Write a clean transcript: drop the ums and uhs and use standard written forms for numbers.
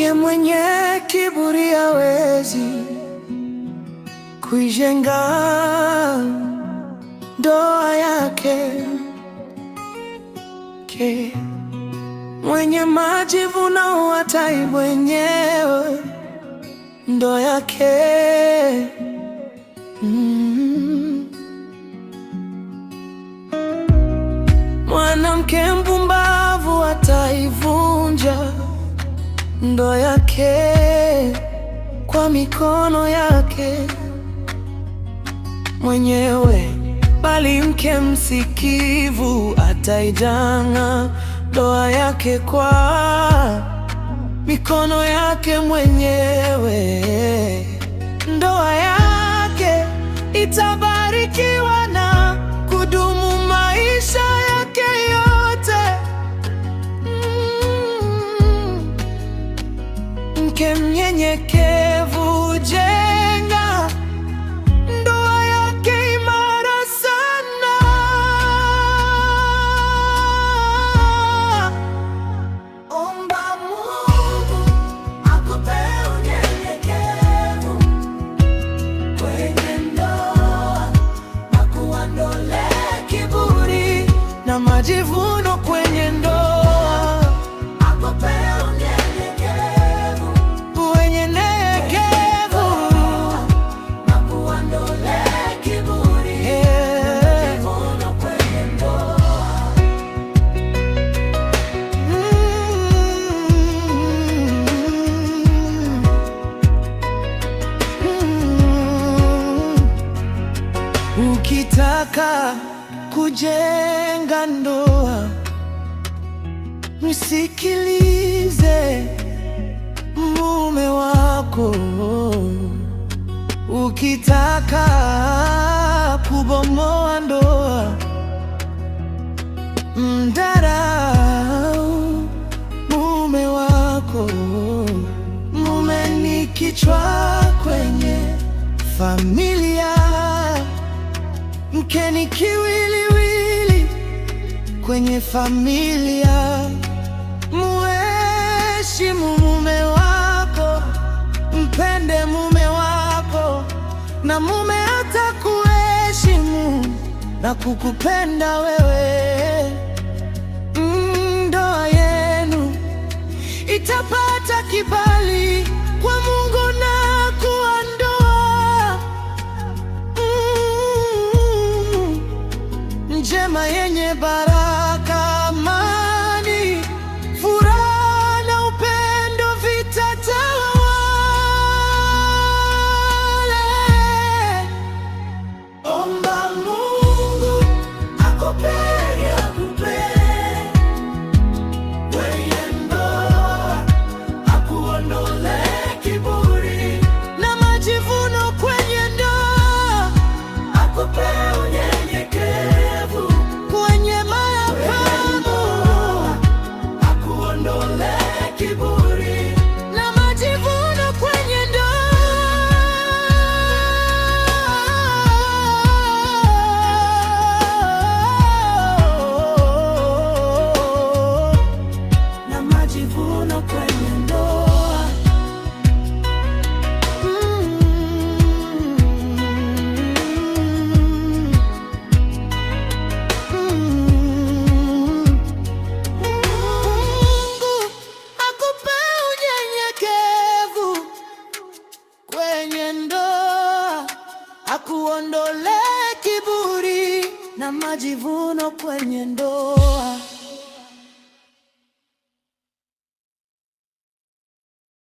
Mwanamke mwenye kiburi hawezi kuijenga ndoa yake. Mwenye majivuno hatai mwenyewe ndoa yake. Mwanamke mpumbavu hataivunja ndoa yake kwa mikono yake mwenyewe, bali mke msikivu ataijenga ndoa yake kwa mikono yake mwenyewe. Ndoa yake itabarikiwa na kudumu maisha yake yote. Mke mnyenyekevu jenga ndoa yake imara sana. Omba Mungu akupe unyenyekevu kwenye ndoa, akuondole kiburi na majivuno kwenye ndoa. Ukitaka kujenga ndoa, msikilize mume wako. Ukitaka kubomoa ndoa, mdharau mume wako. Mume ni kichwa kwenye familia, mke ni kiwiliwili kwenye familia. Muheshimu mume wako, mpende mume wako, na mume atakuheshimu na kukupenda wewe. Ndoa yenu itapata kibali kwa Mungu na kuwa ndoa njema yenye baraka, amani, furaha na upendo vitatawale. Omba Mungu akupe kwenye ndoa, akuondole kiburi na majivuno kwenye ndoa, akupe unyenyekevu kwenye maagano, akuondole kiburi na majivuno kwenye ndoa, na majivuno kwenye ndoa. Mungu akupe unyenyekevu kwenye ndoa, akuondole kiburi na majivuno kwenye ndoa.